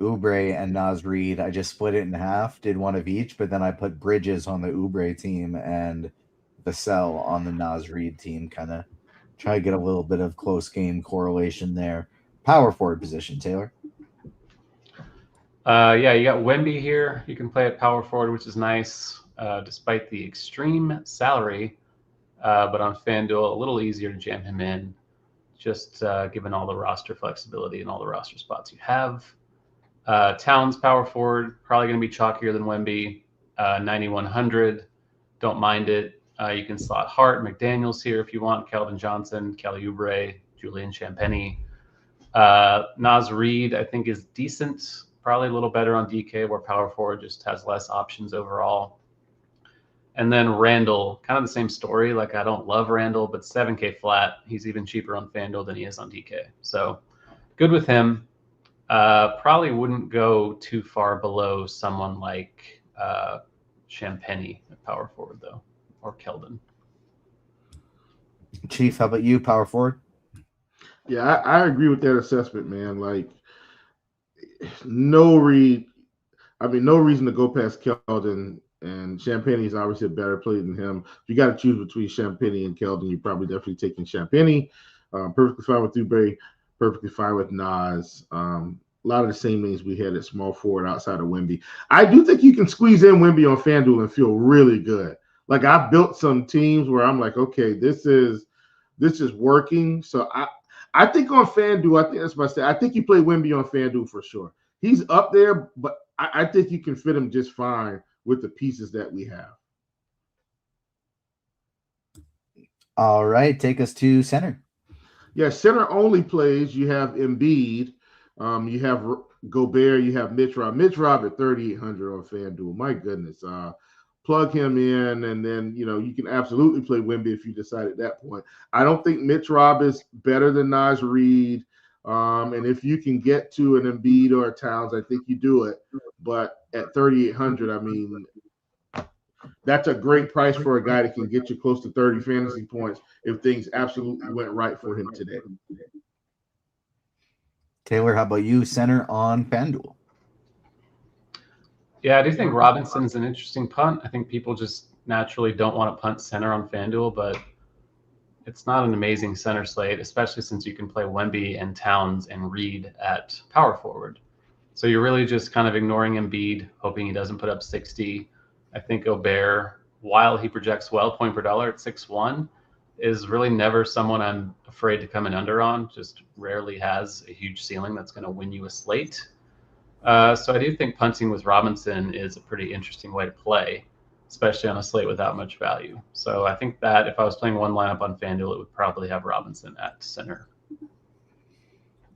Oubre and Naz Reid, I just split it in half, did one of each, but then I put Bridges on the Oubre team and Vassell on the Naz Reid team, kind of try to get a little bit of close game correlation there. Power forward position, Taylor. Yeah, you got Wemby here. You can play at power forward, which is nice, despite the extreme salary. But on FanDuel, a little easier to jam him in, just given all the roster flexibility and all the roster spots you have. Towns power forward, probably going to be chalkier than Wemby. 9,100, don't mind it. You can slot Hart, McDaniels here if you want, Keldon Johnson, Kelly Oubre, Julian Champagny. Naz Reid, I think, is decent, probably a little better on DK, where power forward just has less options overall. And then Randall, kind of the same story. Like, I don't love Randall, but 7K flat. He's even cheaper on FanDuel than he is on DK. So good with him. Probably wouldn't go too far below someone like Champagny at power forward, though, or Keldon. Chief, how about you, power forward? Yeah, I agree with that assessment, man. Like, no reason to go past Keldon, and Champagny is obviously a better player than him. If you got to choose between Champagny and Keldon, you're probably definitely taking Champagny. Perfectly fine with Oubre, perfectly fine with Nas. A lot of the same names we had at small forward outside of Wemby. I do think you can squeeze in Wemby on FanDuel and feel really good. Like, I've built some teams where I'm like, okay, this is working. So I think on FanDuel, I think that's my stat. I think you play Wemby on FanDuel for sure. He's up there, but I think you can fit him just fine with the pieces that we have. All right, take us to center. Yeah, center only plays. You have Embiid. You have Gobert, you have Mitch Rob. Mitch Rob at 3,800 on FanDuel. My goodness. Plug him in, and then you can absolutely play Wemby if you decide at that point. I don't think Mitch Rob is better than Naz Reid. And if you can get to an Embiid or a Towns, I think you do it. But at 3,800, I mean, that's a great price for a guy that can get you close to 30 fantasy points if things absolutely went right for him today. Taylor, how about you? Center on FanDuel. Yeah, I do think Robinson's an interesting punt. I think people just naturally don't want to punt center on FanDuel, but it's not an amazing center slate, especially since you can play Wemby and Towns and Reed at power forward. So you're really just kind of ignoring Embiid, hoping he doesn't put up 60. I think Gobert, while he projects well, point per dollar at 6.1, is really never someone I'm afraid to come in under on. Just rarely has a huge ceiling that's going to win you a slate. So I do think punting with Robinson is a pretty interesting way to play, especially on a slate without much value. So I think that if I was playing one lineup on FanDuel, it would probably have Robinson at center.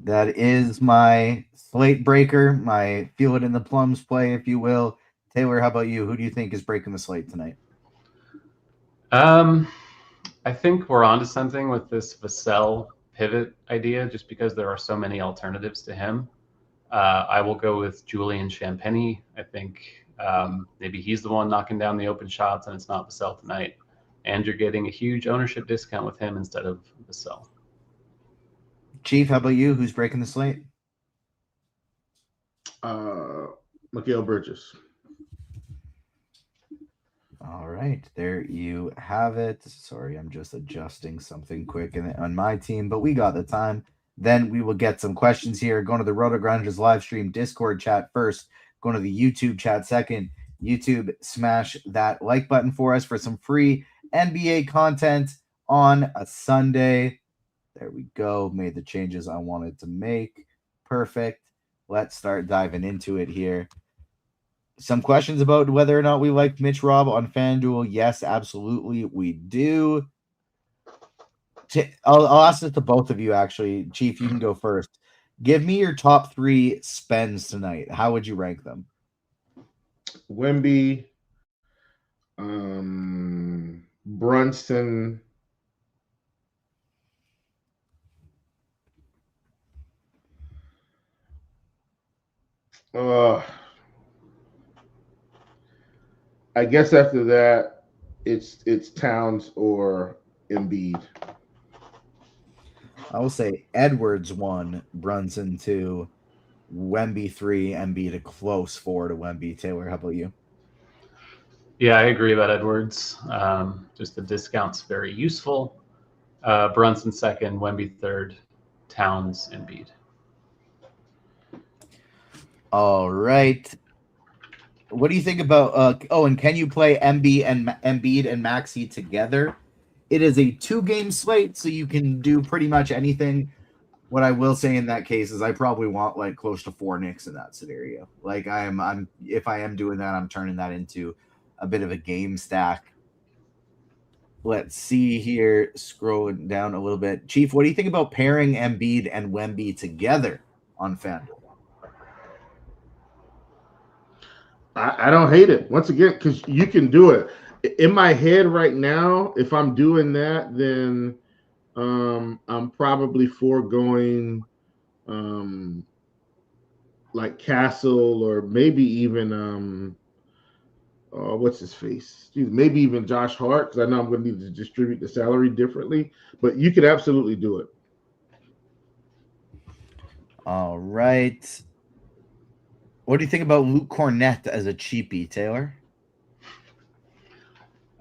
That is my slate breaker, my feel it in the plums play, if you will. Taylor, how about you? Who do you think is breaking the slate tonight? I think we're onto something with this Vassell pivot idea, just because there are so many alternatives to him. I will go with Julian Champagny. I think maybe he's the one knocking down the open shots, and it's not Vassell tonight. And you're getting a huge ownership discount with him instead of Vassell. Chief, how about you? Who's breaking the slate? Mikal Bridges. All right, there you have it. Sorry, I'm just adjusting something quick on my team, but we got the time. Then we will get some questions here. Going to the RotoGrinders live stream Discord chat first. Going to the YouTube chat second. YouTube, smash that like button for us for some free NBA content on a Sunday. There we go. Made the changes I wanted to make. Perfect. Let's start diving into it here. Some questions about whether or not we like Mitch Rob on FanDuel. Yes, absolutely, we do. I'll ask this to both of you, actually. Chief, you can go first. Give me your top 3 spends tonight. How would you rank them? Wemby, Brunson, I guess after that, it's Towns or Embiid. I will say Edwards 1, Brunson 2, Wemby 3, Embiid a close 4 to Wemby. Taylor, how about you? Yeah, I agree about Edwards. Just the discount's very useful. Brunson second, Wemby third, Towns, Embiid. All right. What do you think about and can you play Embiid and Maxey together? It is a 2-game slate, so you can do pretty much anything. What I will say in that case is I probably want like close to 4 Knicks in that scenario. Like I'm if I am doing that, I'm turning that into a bit of a game stack. Let's see here, scrolling down a little bit. Chief, what do you think about pairing Embiid and Wemby together on FanDuel? I don't hate it. Once again, because you can do it. In my head right now, if I'm doing that, then I'm probably foregoing like Castle or maybe even what's his face? Maybe even Josh Hart, because I know I'm going to need to distribute the salary differently. But you could absolutely do it. All right. What do you think about Luke Cornett as a cheapie, Taylor?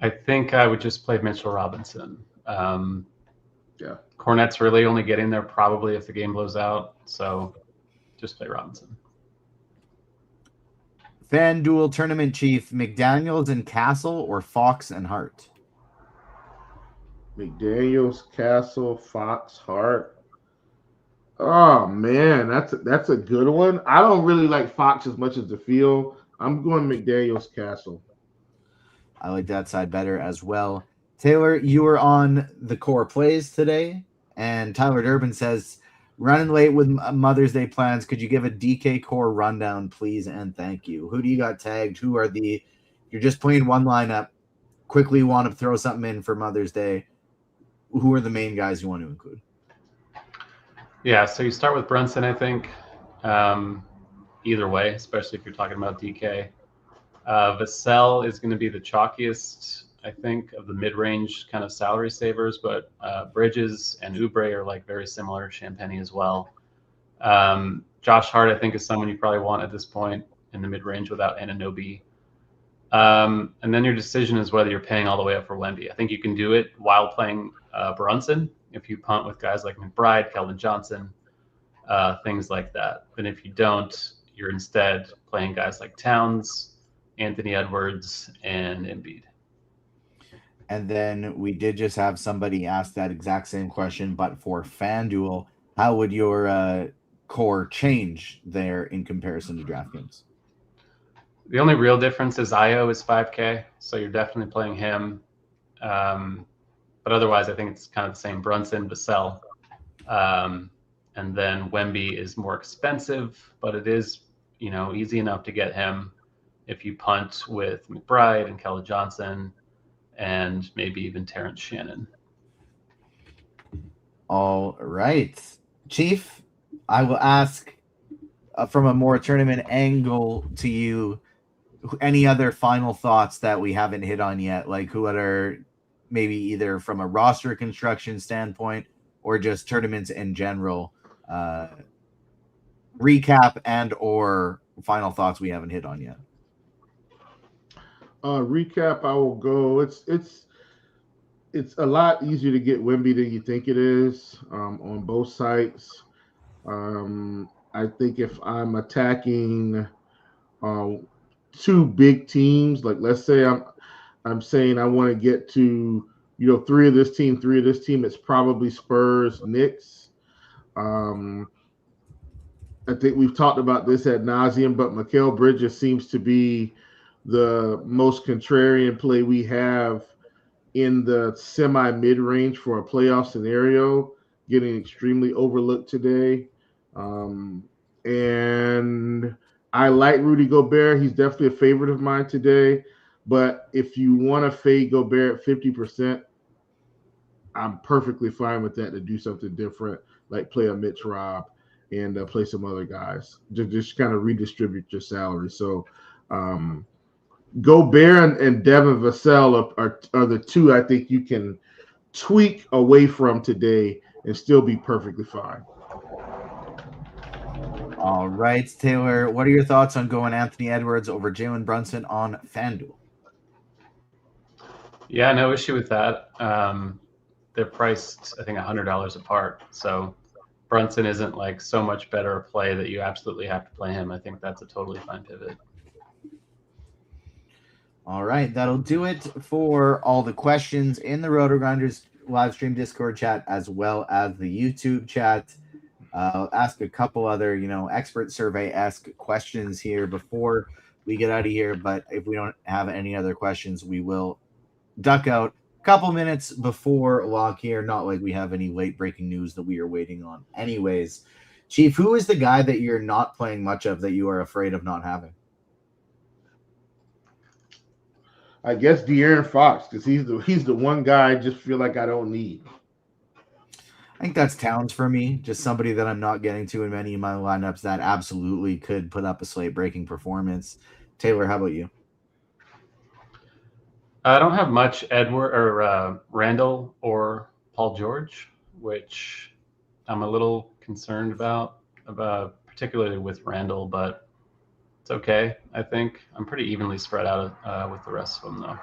I think I would just play Mitchell Robinson. Yeah. Cornett's really only getting there probably if the game blows out. So just play Robinson. FanDuel tournament chief, McDaniels and Castle or Fox and Hart? McDaniels, Castle, Fox, Hart. Oh man, that's a good one. I don't really like Fox as much as the field. I'm going McDaniels, Castle. I like that side better as well. Taylor, you were on the core plays today, and Tyler Durbin says Running late with Mother's Day plans. Could you give a DK core rundown, please, and thank you? Who do you got tagged? Who are the? You're just playing one lineup. Quickly want to throw something in for Mother's Day. Who are the main guys you want to include? Yeah, so you start with Brunson, I think. Either way, especially if you're talking about DK. Vassell is going to be the chalkiest, I think, of the mid-range kind of salary savers, but Bridges and Oubre are like very similar, Champagny as well. Josh Hart, I think, is someone you probably want at this point in the mid-range without Anunoby. And then your decision is whether you're paying all the way up for Wemby. I think you can do it while playing Brunson if you punt with guys like McBride, Keldon Johnson, things like that. And if you don't, you're instead playing guys like Towns, Anthony Edwards, and Embiid. And then we did just have somebody ask that exact same question, but for FanDuel, how would your core change there in comparison to DraftKings? The only real difference is Io is 5K, so you're definitely playing him. But otherwise, I think it's kind of the same. Brunson, Vassell. And then Wemby is more expensive, but it is, easy enough to get him if you punt with McBride and Keldon Johnson and maybe even Terrence Shannon. All right. Chief, I will ask from a more tournament angle to you, any other final thoughts that we haven't hit on yet? Like who other, maybe either from a roster construction standpoint or just tournaments in general, recap and or final thoughts we haven't hit on yet? Recap, I will go. It's a lot easier to get Wemby than you think it is on both sites. I think if I'm attacking two big teams, like let's say I'm saying I want to get to three of this team, it's probably Spurs, Knicks. I think we've talked about this ad nauseum, but Mikal Bridges seems to be the most contrarian play we have in the semi-mid-range for a playoff scenario, getting extremely overlooked today. And I like Rudy Gobert. He's definitely a favorite of mine today. But if you want to fade Gobert at 50%, I'm perfectly fine with that to do something different, like play a Mitch Rob and play some other guys. Just kind of redistribute your salary. So Gobert and Devin Vassell are the two I think you can tweak away from today and still be perfectly fine. All right, Taylor, what are your thoughts on going Anthony Edwards over Jalen Brunson on FanDuel? Yeah, no issue with that. They're priced, I think, $100 apart. So Brunson isn't like so much better a play that you absolutely have to play him. I think that's a totally fine pivot. All right, that'll do it for all the questions in the RotoGrinders live stream Discord chat as well as the YouTube chat. Ask a couple other, expert survey-esque questions here before we get out of here. But if we don't have any other questions, we will duck out a couple minutes before lock here. Not like we have any late breaking news that we are waiting on. Anyways, Chief, who is the guy that you're not playing much of that you are afraid of not having? I guess De'Aaron Fox, because he's the one guy I just feel like I don't need. I think that's Towns for me, just somebody that I'm not getting to in many of my lineups that absolutely could put up a slate-breaking performance. Taylor, how about you? I don't have much Edward or Randall or Paul George, which I'm a little concerned about particularly with Randall, but it's okay. I think I'm pretty evenly spread out with the rest of them, though.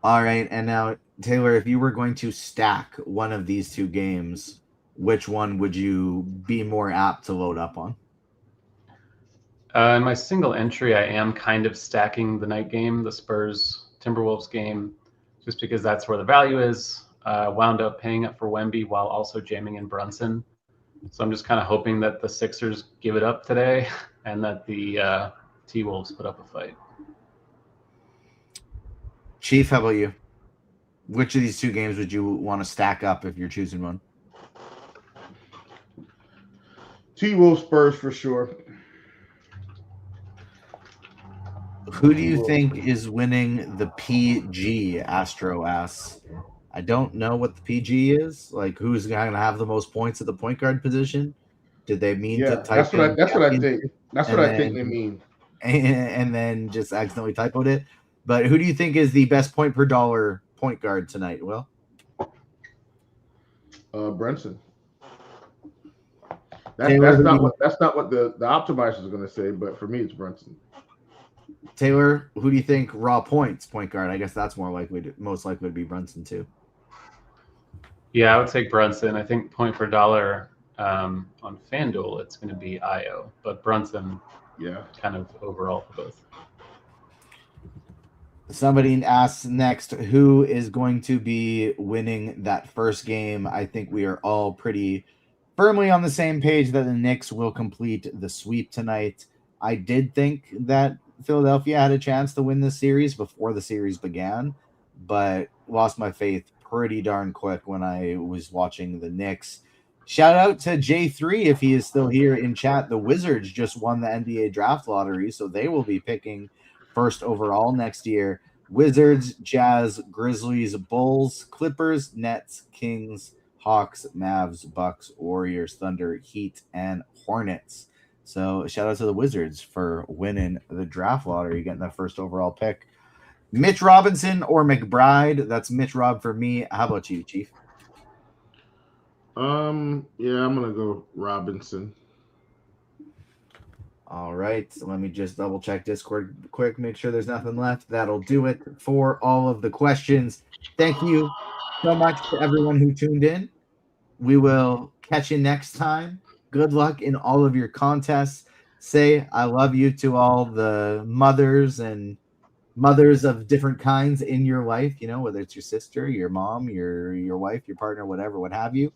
All right, and now, Taylor, if you were going to stack one of these two games, which one would you be more apt to load up on? In my single entry, I am kind of stacking the night game, the Spurs-Timberwolves game, just because that's where the value is. Wound up paying up for Wemby while also jamming in Brunson. So I'm just kind of hoping that the Sixers give it up today and that the T-Wolves put up a fight. Chief, how about you? Which of these two games would you want to stack up if you're choosing one? T-Wolves Spurs for sure. Who do you think is winning the PG? Astro asks. I don't know what the PG is. Like, who's going to have the most points at the point guard position? Did they mean to Yeah, type in? that's what I think. That's what and I think they then mean. and then just accidentally typoed it? But who do you think is the best point per dollar point guard tonight? Will? Brunson. Taylor, That's not what the optimizer is going to say, but for me, it's Brunson. Taylor, who do you think raw points point guard? I guess that's most likely to be Brunson too. Yeah, I would take Brunson. I think point per dollar on FanDuel, it's going to be IO, but Brunson, kind of overall for both. Somebody asks next, who is going to be winning that first game? I think we are all pretty firmly on the same page that the Knicks will complete the sweep tonight. I did think that Philadelphia had a chance to win this series before the series began, but lost my faith pretty darn quick when I was watching the Knicks. Shout out to J3 if he is still here in chat. The Wizards just won the NBA draft lottery, so they will be picking first overall next year. Wizards, Jazz, Grizzlies, Bulls, Clippers, Nets, Kings, Hawks, Mavs, Bucks, Warriors, Thunder, Heat, and Hornets. So shout out to the Wizards for winning the draft lottery, getting that first overall pick. Mitch Robinson or McBride? That's Mitch Rob for me. How about you, Chief? Yeah, I'm gonna go Robinson. All right, so let me just double check Discord quick, make sure there's nothing left. That'll do it for all of the questions. Thank you so much to everyone who tuned in. We will catch you next time. Good luck in all of your contests. Say I love you to all the mothers and mothers of different kinds in your life, whether it's your sister, your mom, your wife, your partner, whatever, what have you.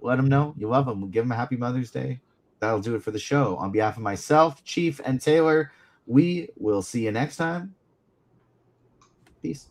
Let them know you love them. Give them a happy Mother's Day. That'll do it for the show. On behalf of myself, Chief, and Taylor, we will see you next time. Peace.